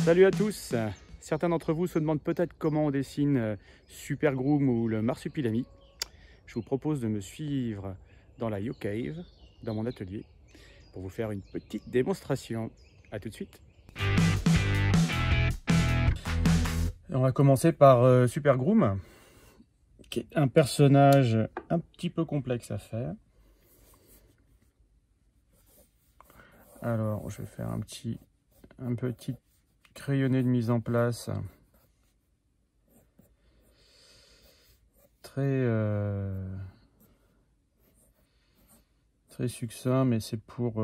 Salut à tous. Certains d'entre vous se demandent peut-être comment on dessine Super Groom ou le Marsupilami. Je vous propose de me suivre dans la YouCave, dans mon atelier, pour vous faire une petite démonstration. A tout de suite. On va commencer par Super Groom, qui est un personnage un petit peu complexe à faire. Alors, je vais faire un petit crayonné de mise en place. Très succinct, mais c'est pour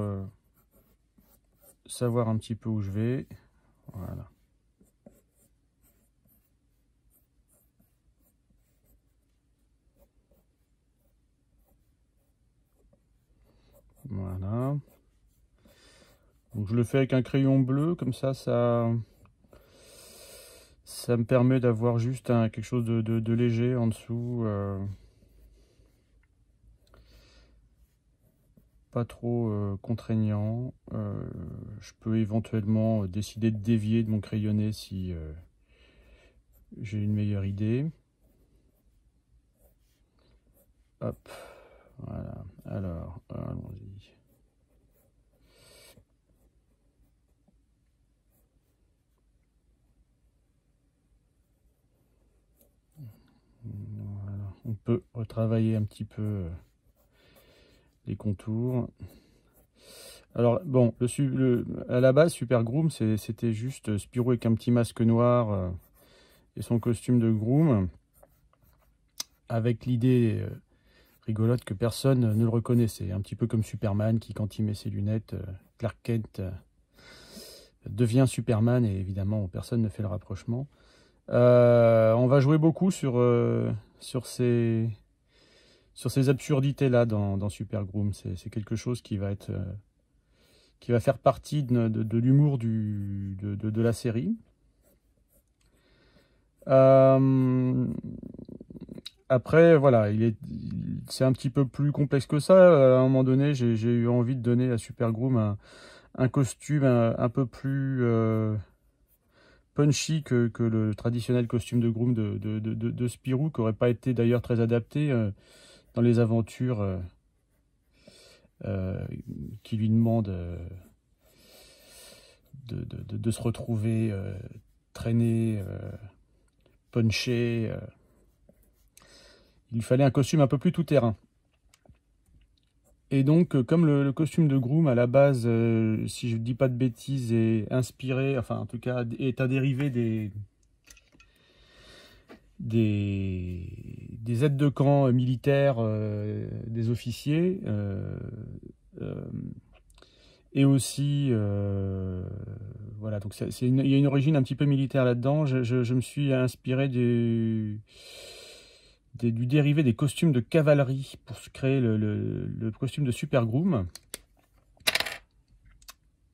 savoir un petit peu où je vais. Voilà. Voilà. Donc je le fais avec un crayon bleu, comme ça me permet d'avoir juste quelque chose de léger en dessous. Pas trop contraignant. Je peux éventuellement décider de dévier de mon crayonné si j'ai une meilleure idée. Hop, voilà. Alors, allons-y. Voilà. On peut retravailler un petit peu les contours. Alors bon, à la base, Super Groom, c'était juste Spirou avec un petit masque noir et son costume de groom, avec l'idée rigolote que personne ne le reconnaissait. Un petit peu comme Superman qui, quand il met ses lunettes, Clark Kent devient Superman, et évidemment personne ne fait le rapprochement. On va jouer beaucoup sur ces absurdités-là dans Super Groom. C'est quelque chose qui va faire partie de l'humour de la série. Après, voilà, c'est un petit peu plus complexe que ça. À un moment donné, j'ai eu envie de donner à Super Groom un costume un peu plus punchy que le traditionnel costume de Groom de Spirou, qui n'aurait pas été d'ailleurs très adapté dans les aventures qui lui demandent de se retrouver traîné, punché. Il fallait un costume un peu plus tout-terrain. Et donc, comme le costume de Groom, à la base, si je ne dis pas de bêtises, est inspiré, enfin en tout cas, est un dérivé des aides de camp militaires des officiers, et aussi, voilà, donc il y a une origine un petit peu militaire là-dedans. Je me suis inspiré du dérivé des costumes de cavalerie pour créer le costume de Super Groom.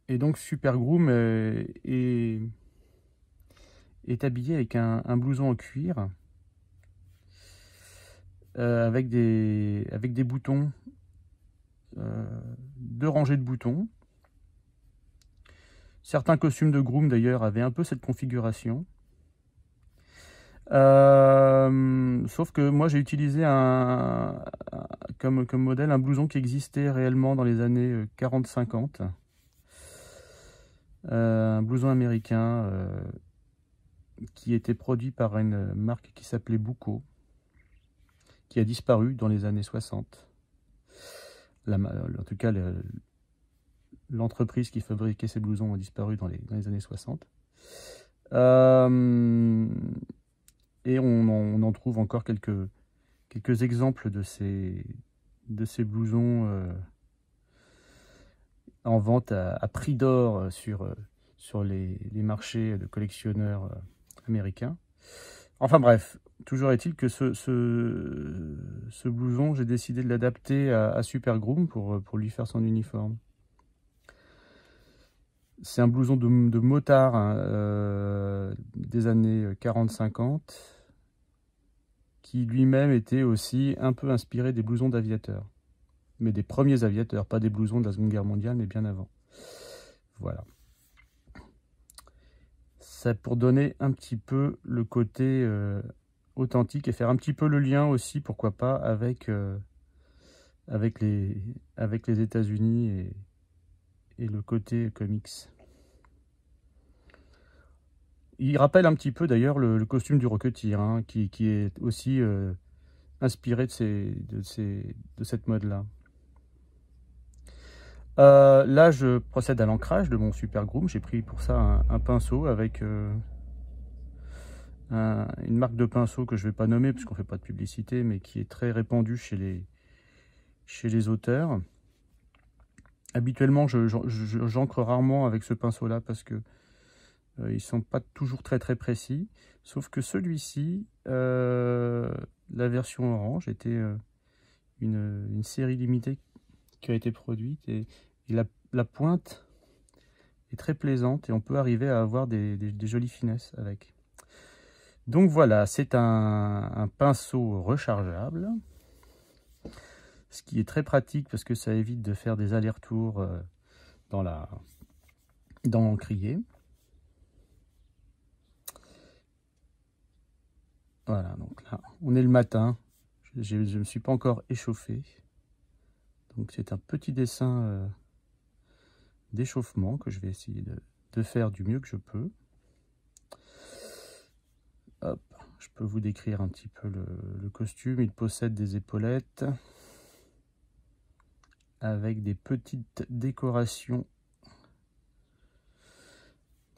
Et donc Super Groom est habillé avec un blouson en cuir avec des boutons, 2 rangées de boutons. Certains costumes de Groom d'ailleurs avaient un peu cette configuration. Sauf que moi j'ai utilisé comme modèle un blouson qui existait réellement dans les années 40-50. Un blouson américain qui était produit par une marque qui s'appelait Buco, qui a disparu dans les années 60. En tout cas, l'entreprise qui fabriquait ces blousons a disparu dans les années 60. Et on en trouve encore quelques exemples de ces blousons en vente à prix d'or sur les marchés de collectionneurs américains. Enfin bref, toujours est-il que ce blouson, j'ai décidé de l'adapter à Super Groom pour lui faire son uniforme. C'est un blouson de motard des années 40-50, qui lui-même était aussi un peu inspiré des blousons d'aviateurs. Mais des premiers aviateurs, pas des blousons de la Seconde Guerre mondiale, mais bien avant. Voilà. C'est pour donner un petit peu le côté authentique et faire un petit peu le lien aussi, pourquoi pas, avec les États-Unis et le côté comics. Il rappelle un petit peu d'ailleurs le costume du Rocketeer, hein, qui est aussi inspiré de cette mode-là. Là, je procède à l'ancrage de mon Super Groom. J'ai pris pour ça un pinceau avec une marque de pinceau que je ne vais pas nommer puisqu'on ne fait pas de publicité, mais qui est très répandue chez les auteurs. Habituellement, j'encre rarement avec ce pinceau-là parce que ils ne sont pas toujours très précis. Sauf que celui-ci, la version orange, était une série limitée qui a été produite et la pointe est très plaisante et on peut arriver à avoir des jolies finesses avec. Donc voilà, c'est un pinceau rechargeable, ce qui est très pratique parce que ça évite de faire des allers-retours dans l'encrier. Voilà, donc là, on est le matin, je ne me suis pas encore échauffé. Donc c'est un petit dessin d'échauffement que je vais essayer de faire du mieux que je peux. Hop, je peux vous décrire un petit peu le costume. Il possède des épaulettes avec des petites décorations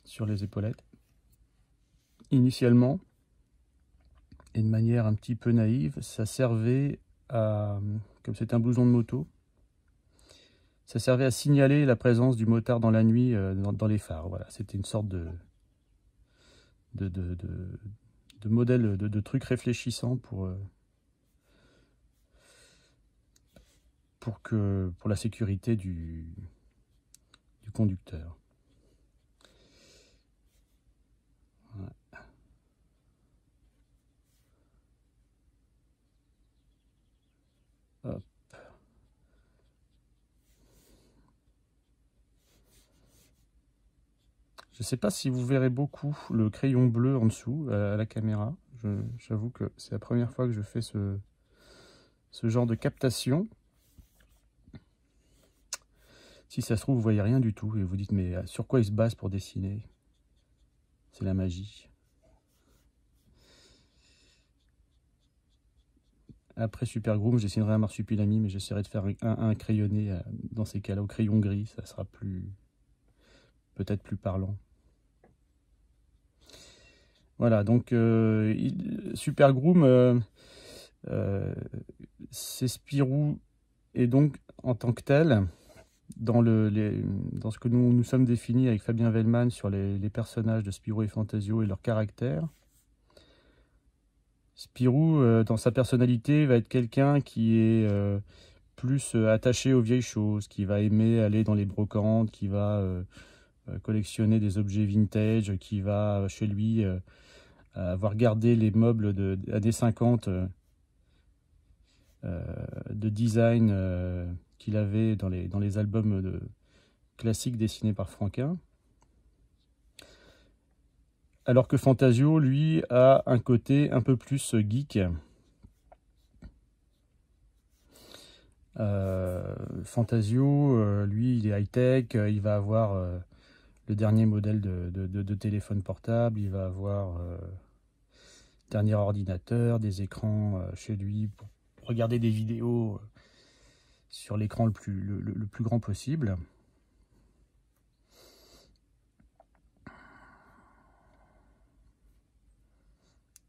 sur les épaulettes. Initialement, et de manière un petit peu naïve, ça servait à, comme c'est un blouson de moto, ça servait à signaler la présence du motard dans la nuit dans les phares. Voilà, c'était une sorte de modèle, de truc réfléchissant pour la sécurité du conducteur. Ouais. Hop. Je ne sais pas si vous verrez beaucoup le crayon bleu en dessous à la caméra. J'avoue que c'est la première fois que je fais ce genre de captation. Si ça se trouve, vous voyez rien du tout et vous dites mais sur quoi il se base pour dessiner? C'est la magie. Après Super Groom, je dessinerai un marsupilami, mais j'essaierai de faire un crayonné dans ces cas-là au crayon gris. Ça sera peut-être plus parlant. Voilà, donc Super Groom, c'est Spirou, et donc en tant que tel, dans ce que nous sommes définis avec Fabien Vellman sur les personnages de Spirou et Fantasio et leur caractère, Spirou, dans sa personnalité, va être quelqu'un qui est plus attaché aux vieilles choses, qui va aimer aller dans les brocantes, qui va collectionner des objets vintage, qui va chez lui avoir gardé les meubles années 50 de design qu'il avait dans les albums classiques dessinés par Franquin. Alors que Fantasio, lui, a un côté un peu plus geek. Fantasio, lui, il est high-tech, il va avoir le dernier modèle de téléphone portable, il va avoir dernier ordinateur, des écrans chez lui pour regarder des vidéos sur l'écran le plus grand possible.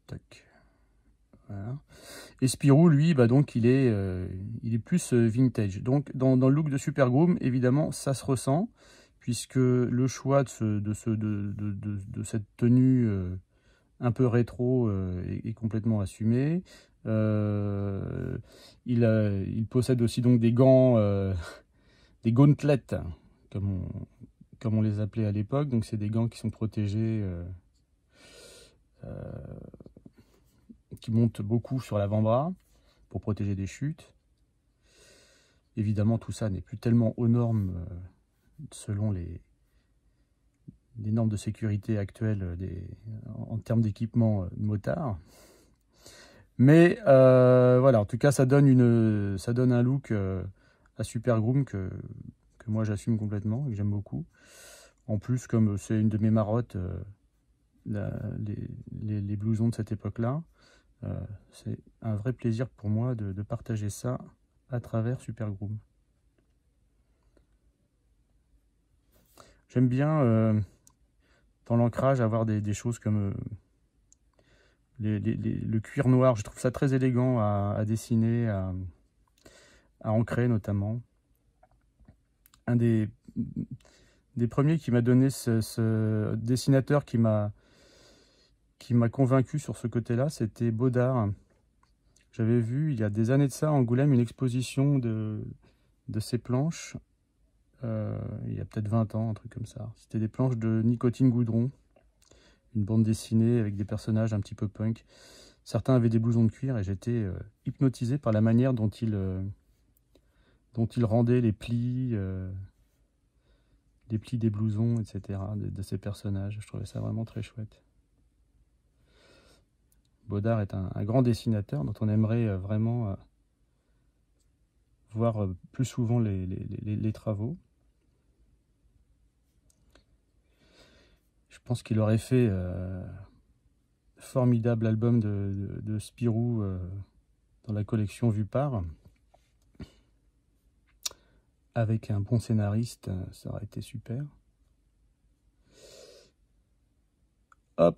Tac. Voilà. Et Spirou, lui, bah donc il est plus vintage. Donc dans le look de Super Groom, évidemment, ça se ressent, puisque le choix de cette tenue un peu rétro est complètement assumé. Il possède aussi donc des gants, des gauntlets, comme on les appelait à l'époque. Donc c'est des gants qui sont protégés, qui montent beaucoup sur l'avant-bras pour protéger des chutes. Évidemment, tout ça n'est plus tellement aux normes selon normes de sécurité actuelles en termes d'équipement motard. Mais voilà, en tout cas, ça donne un look à Super Groom que moi j'assume complètement et que j'aime beaucoup. En plus, comme c'est une de mes marottes, les blousons de cette époque-là, c'est un vrai plaisir pour moi de partager ça à travers Super Groom. J'aime bien dans l'ancrage avoir des choses comme le cuir noir. Je trouve ça très élégant à dessiner, à ancrer notamment. Un des premiers qui m'a donné ce dessinateur qui m'a convaincu sur ce côté-là, c'était Bodard. J'avais vu il y a des années de ça à Angoulême une exposition de ces planches, il y a peut-être 20 ans, un truc comme ça. C'était des planches de Nicotine Goudron, une bande dessinée avec des personnages un petit peu punk. Certains avaient des blousons de cuir et j'étais hypnotisé par la manière dont il rendait les plis des blousons, etc., de ces personnages. Je trouvais ça vraiment très chouette. Bodard est un grand dessinateur dont on aimerait vraiment voir plus souvent les travaux. Je pense qu'il aurait fait formidable album de Spirou dans la collection Vue Par. Avec un bon scénariste, ça aurait été super. Hop.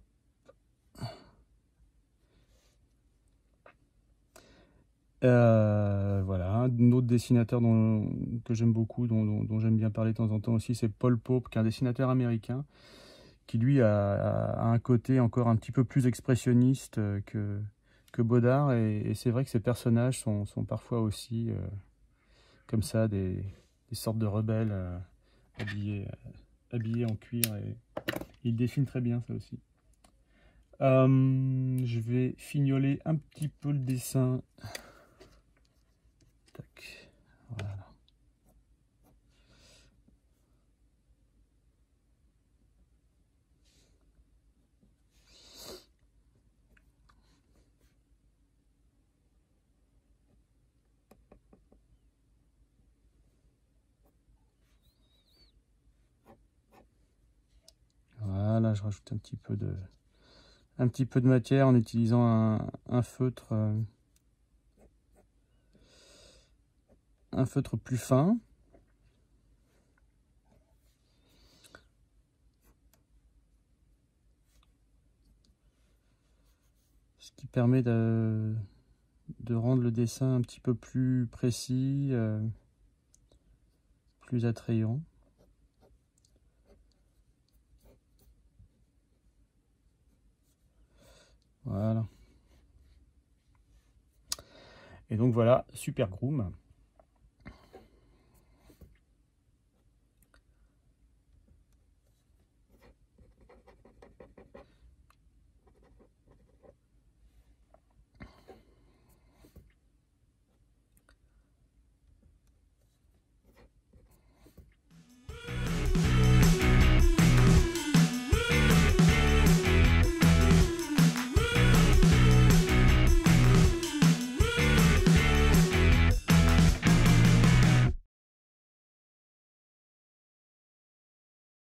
Voilà, un autre dessinateur que j'aime beaucoup, dont j'aime bien parler de temps en temps aussi, c'est Paul Pope, qui est un dessinateur américain, qui lui a un côté encore un petit peu plus expressionniste que Bodard, et c'est vrai que ses personnages sont parfois aussi comme ça, des sortes de rebelles habillés en cuir, et il dessine très bien ça aussi. Je vais fignoler un petit peu le dessin. Tac, voilà. Voilà, je rajoute un petit peu de matière en utilisant un feutre plus fin. Ce qui permet de rendre le dessin un petit peu plus précis, plus attrayant. Voilà. Et donc voilà, Super Groom.